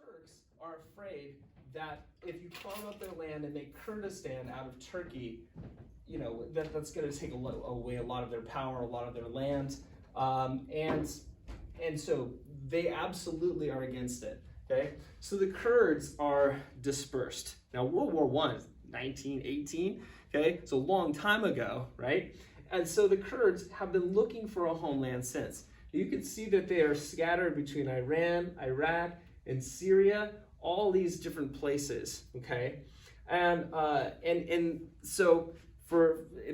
Turks are afraid that if you carve up their land and make Kurdistan out of Turkey, that's going to take away a lot of their power, a lot of their land, and so they absolutely are against it. Okay, so the Kurds are dispersed. Now, World War I, 1918. Okay, so a long time ago, right? And so the Kurds have been looking for a homeland since. You can see that they are scattered between Iran, Iraq, and Syria, all these different places, okay? And so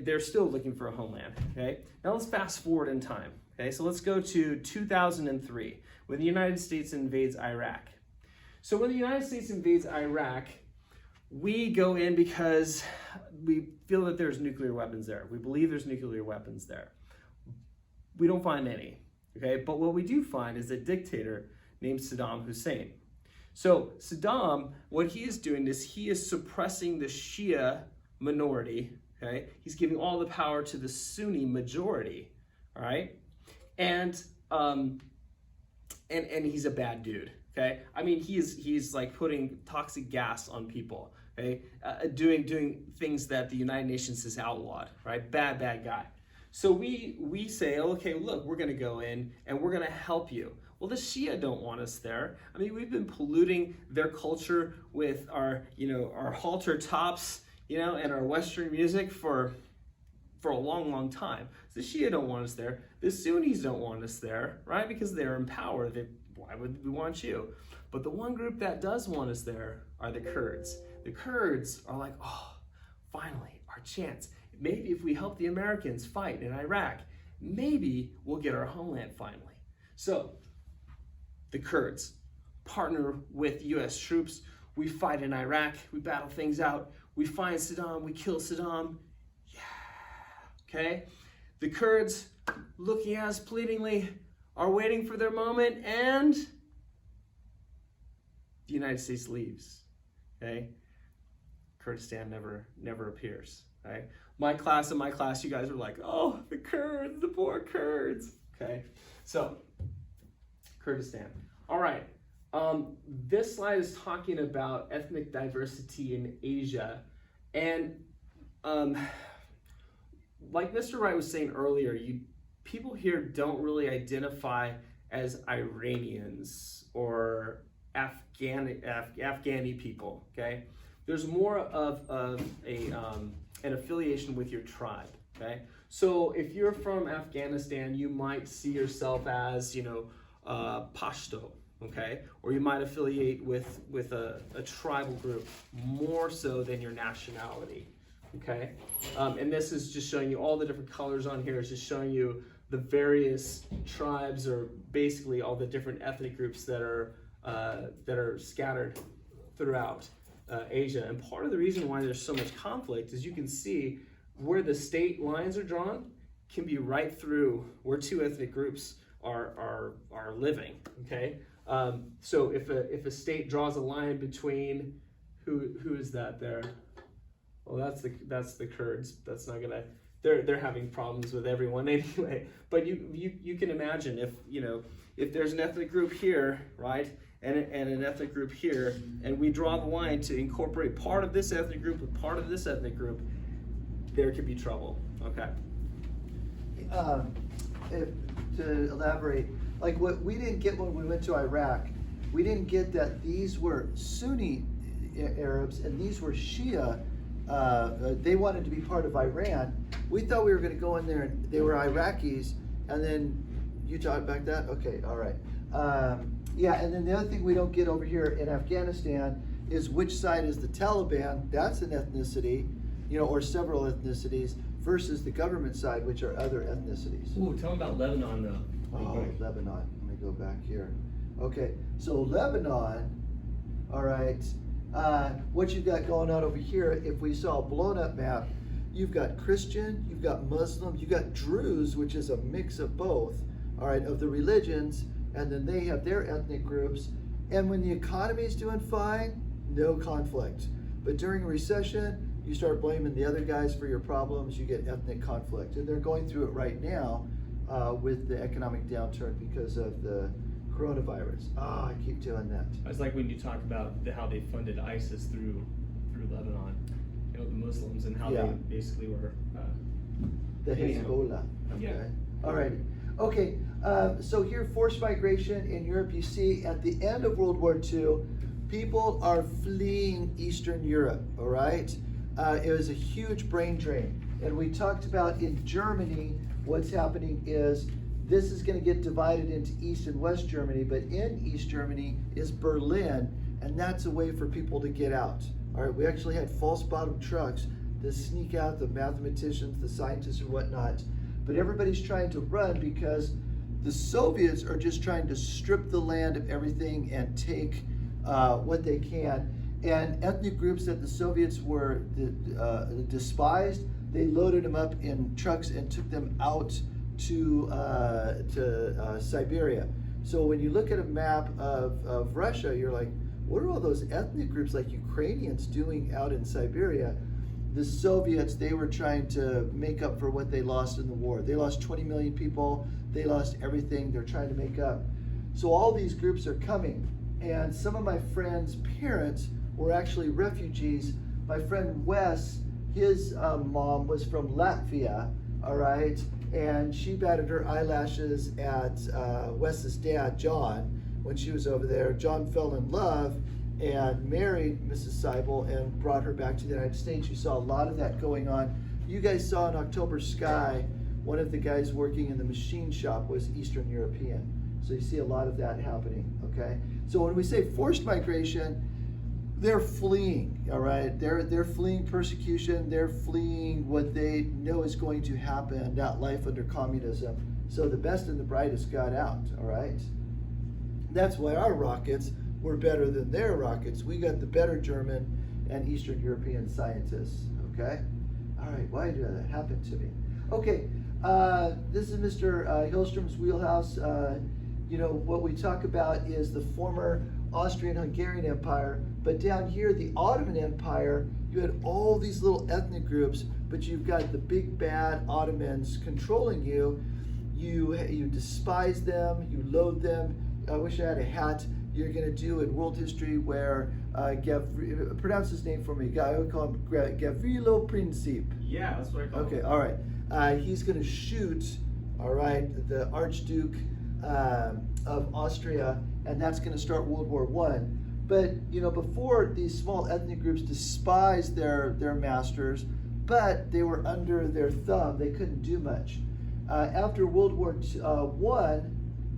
they're still looking for a homeland, okay? Now let's fast forward in time, okay? So let's go to 2003, when the United States invades Iraq. So when the United States invades Iraq, we go in because we feel that there's nuclear weapons there. We believe there's nuclear weapons there. We don't find any, okay? But what we do find is a dictator named Saddam Hussein. So Saddam, what he is doing is he is suppressing the Shia minority, okay? He's giving all the power to the Sunni majority, all right? And he's a bad dude, okay? I mean, he's like putting toxic gas on people, okay? Doing things that the United Nations has outlawed, right? Bad guy. So we say, okay, look, we're gonna go in and we're gonna help you. Well, the Shia don't want us there. I mean, we've been polluting their culture with our halter tops, and our Western music for a long time. The Shia don't want us there. The Sunnis don't want us there, right? Because they're in power. Why would we want you? But the one group that does want us there are the Kurds. The Kurds are like, oh, finally, our chance. Maybe if we help the Americans fight in Iraq, maybe we'll get our homeland finally. So the Kurds partner with US troops. We fight in Iraq. We battle things out. We find Saddam. We kill Saddam. Yeah. Okay? The Kurds, looking at us pleadingly, are waiting for their moment, and the United States leaves. Okay? Kurdistan never appears. Okay? My class, you guys were like, oh, the Kurds, the poor Kurds. Okay? So, Kurdistan. All right. This slide is talking about ethnic diversity in Asia. And like Mr. Wright was saying earlier, people here don't really identify as Iranians or Afghani people, okay? There's more of an affiliation with your tribe, okay? So if you're from Afghanistan, you might see yourself as, Pashto, okay? Or you might affiliate with a tribal group more so than your nationality, okay? And this is just showing you all the different colors on here. It's just showing you the various tribes, or basically all the different ethnic groups that are scattered throughout Asia. And part of the reason why there's so much conflict is you can see where the state lines are drawn can be right through where two ethnic groups are living, okay? So if a state draws a line between, who is that there? Well, that's the Kurds. That's not gonna. They're having problems with everyone anyway. But you can imagine if there's an ethnic group here, right, and an ethnic group here, and we draw the line to incorporate part of this ethnic group with part of this ethnic group, there could be trouble. Okay. To elaborate, like what we didn't get when we went to Iraq, we didn't get that these were Sunni Arabs and these were Shia. They wanted to be part of Iran. We thought we were going to go in there and they were Iraqis, and then you talked back that? Okay, all right. Yeah, and then the other thing we don't get over here in Afghanistan is which side is the Taliban, that's an ethnicity, or several ethnicities, versus the government side, which are other ethnicities. Ooh, tell them about Lebanon though. Oh, Lebanon. Let me go back here. Okay, so Lebanon, all right. What you've got going on over here, if we saw a blown up map, you've got Christian, you've got Muslim, you've got Druze, which is a mix of both, all right, of the religions, and then they have their ethnic groups. And when the economy is doing fine, no conflict. But during a recession, you start blaming the other guys for your problems, you get ethnic conflict. And they're going through it right now with the economic downturn because of the Coronavirus. I keep doing that. It's like when you talk about how they funded ISIS through Lebanon, the Muslims, and how they basically were The Hezbollah. Okay. Yeah. All right. Okay. So here, forced migration in Europe. You see, at the end of World War II, people are fleeing Eastern Europe. All right. It was a huge brain drain, and we talked about in Germany. What's happening is this is going to get divided into East and West Germany, but in East Germany is Berlin, and that's a way for people to get out. All right, we actually had false bottom trucks to sneak out the mathematicians, the scientists, and whatnot. But everybody's trying to run because the Soviets are just trying to strip the land of everything and take what they can. And ethnic groups that the Soviets were despised, they loaded them up in trucks and took them out to Siberia. So when you look at a map of Russia, you're like, what are all those ethnic groups like Ukrainians doing out in Siberia? The Soviets, they were trying to make up for what they lost in the war. They lost 20 million people. They lost everything. They're trying to make up. So all these groups are coming. And some of my friends' parents were actually refugees. My friend Wes, his mom was from Latvia, all right? And she batted her eyelashes at Wes's dad, John, when she was over there. John fell in love and married Mrs. Seibel and brought her back to the United States. You saw a lot of that going on. You guys saw in October Sky, one of the guys working in the machine shop was Eastern European. So you see a lot of that happening, okay? So when we say forced migration, they're fleeing, all right? They're fleeing persecution. They're fleeing what they know is going to happen, that life under communism. So the best and the brightest got out, all right? That's why our rockets were better than their rockets. We got the better German and Eastern European scientists, okay? All right, why did that happen to me? Okay, this is Mr. Hillstrom's wheelhouse. You know, what we talk about is the former Austrian-Hungarian Empire, but down here, the Ottoman Empire, you had all these little ethnic groups, but you've got the big bad Ottomans controlling you. You despise them, you loathe them. I wish I had a hat. You're going to do in world history where, pronounce his name for me, I would call him Gavrilo Princip. Yeah, that's what I call him. Okay, all right. He's going to shoot, all right, the Archduke of Austria, and that's going to start World War I. But, you know, before, these small ethnic groups despised their masters, but they were under their thumb. They couldn't do much. After World War I,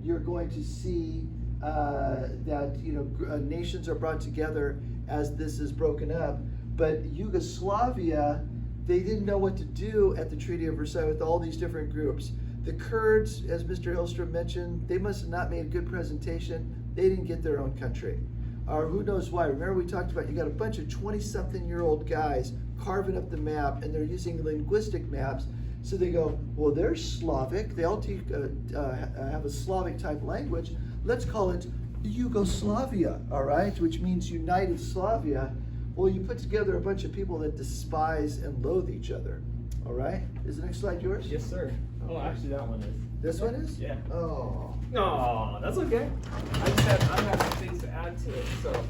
you're going to see that, you know, nations are brought together as this is broken up. But Yugoslavia, they didn't know what to do at the Treaty of Versailles with all these different groups. The Kurds, as Mr. Hillstrom mentioned, they must have not made a good presentation. They didn't get their own country. Or who knows why. Remember we talked about you got a bunch of 20-something-year-old guys carving up the map, and they're using linguistic maps. So they go, well, they're Slavic. They all have a Slavic type language. Let's call it Yugoslavia, all right, which means United Slavia. Well, you put together a bunch of people that despise and loathe each other, all right? Is the next slide yours? Yes, sir. Oh, actually, that one is. This one is? Yeah. Oh. No, that's okay. I have some things to add to it, so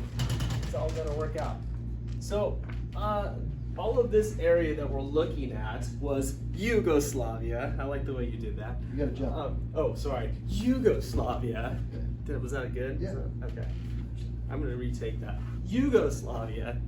it's all gonna work out. So, all of this area that we're looking at was Yugoslavia. I like the way you did that. You gotta jump. Oh, sorry. Yugoslavia. Was that good? Yeah. Okay. I'm gonna retake that. Yugoslavia.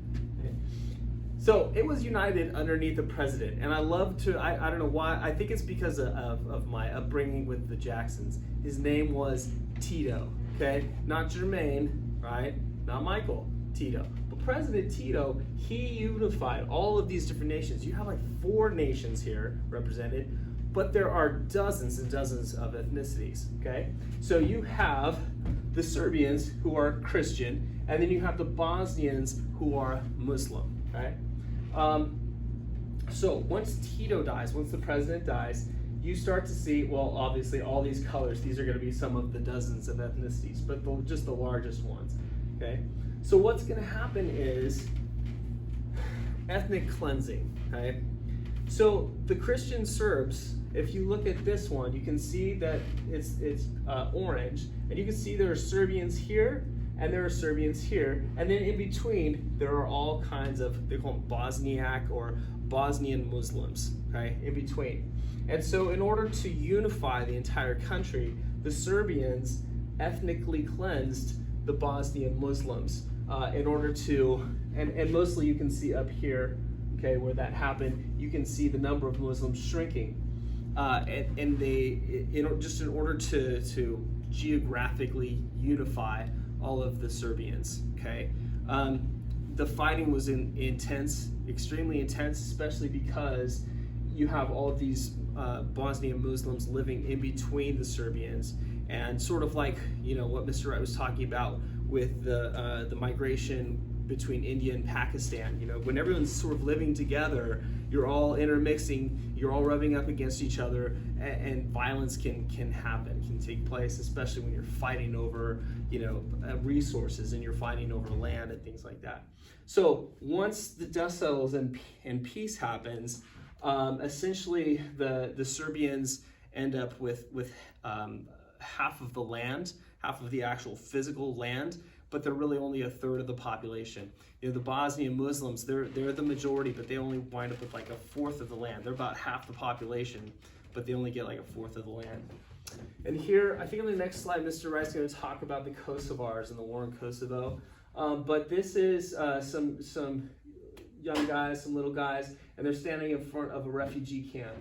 So it was united underneath a president, and I love to, I don't know why, I think it's because of my upbringing with the Jacksons. His name was Tito, okay? Not Jermaine, right? Not Michael, Tito. But President Tito, he unified all of these different nations. You have like 4 nations here represented, but there are dozens and dozens of ethnicities, okay? So you have the Serbians who are Christian, and then you have the Bosnians who are Muslim, okay? So once Tito dies, once the president dies, you start to see, well, obviously all these colors, these are going to be some of the dozens of ethnicities, but just the largest ones, okay? So what's going to happen is ethnic cleansing, okay? So the Christian Serbs, if you look at this one, you can see that it's orange, and you can see there are Serbians here, and there are Serbians here, and then in between there are all kinds of, they call them Bosniak or Bosnian Muslims, okay, in between. And so in order to unify the entire country, the Serbians ethnically cleansed the Bosnian Muslims in order to, and mostly you can see up here, okay, where that happened, you can see the number of Muslims shrinking. And they, just in order to geographically unify all of the Serbians, okay? The fighting was intense, extremely intense, especially because you have all of these Bosnian Muslims living in between the Serbians, and sort of like, you know, what Mr. Wright was talking about with the migration between India and Pakistan. You know, when everyone's sort of living together, you're all intermixing, you're all rubbing up against each other, and violence can happen, can take place, especially when you're fighting over, you know, resources, and you're fighting over land and things like that. So once the dust settles and peace happens, essentially the Serbians end up with half of the land, half of the actual physical land, but they're really only a third of the population. You know, the Bosnian Muslims, they're the majority, but they only wind up with like a fourth of the land. They're about half the population, but they only get like a fourth of the land. And here, I think on the next slide, Mr. Wright's going to talk about the Kosovars and the war in Kosovo. But this is some young guys, some little guys, and they're standing in front of a refugee camp.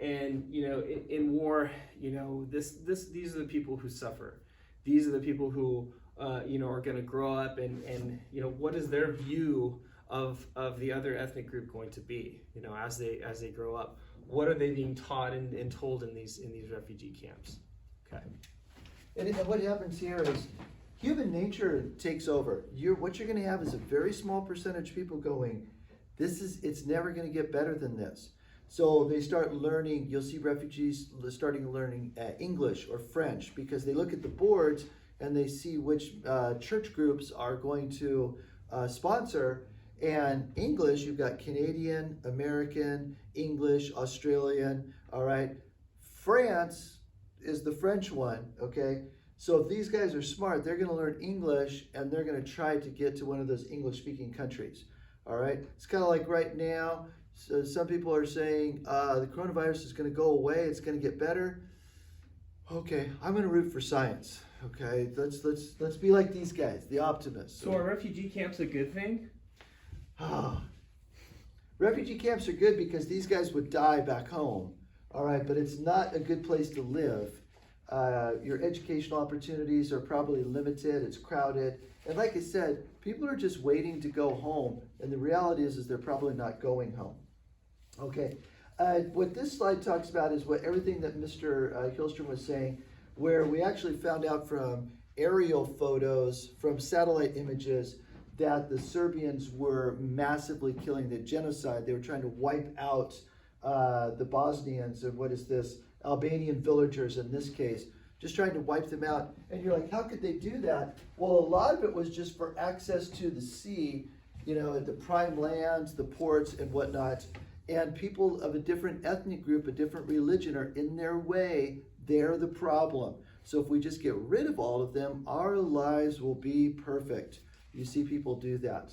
And you know, in war, you know, these are the people who suffer. These are the people who you know, are going to grow up, and you know, what is their view of the other ethnic group going to be? You know, as they grow up, what are they being taught and told in these refugee camps? Okay. And what happens here is human nature takes over. What you're going to have is a very small percentage of people going, it's never going to get better than this. So they start learning. You'll see refugees starting learning English or French because they look at the boards and they see which church groups are going to sponsor. And English, you've got Canadian, American, English, Australian, all right? France is the French one, okay? So if these guys are smart, they're gonna learn English and they're gonna try to get to one of those English-speaking countries, all right? It's kind of like right now, so some people are saying the coronavirus is gonna go away, it's gonna get better. Okay, I'm gonna root for science. Okay, let's be like these guys, the optimists. So are refugee camps a good thing? Refugee camps are good because these guys would die back home, all right, but it's not a good place to live. Your educational opportunities are probably limited, it's crowded, and like I said, people are just waiting to go home, and the reality is they're probably not going home. Okay, what this slide talks about is everything that Mr. Hillstrom was saying, where we actually found out from aerial photos, from satellite images, that the Serbians were massively killing, the genocide. They were trying to wipe out the Bosnians, and what is this, Albanian villagers in this case, just trying to wipe them out. And you're like, how could they do that? Well, a lot of it was just for access to the sea, you know, the prime lands, the ports and whatnot. And people of a different ethnic group, a different religion are in their way. They're the problem. So if we just get rid of all of them, our lives will be perfect. You see people do that.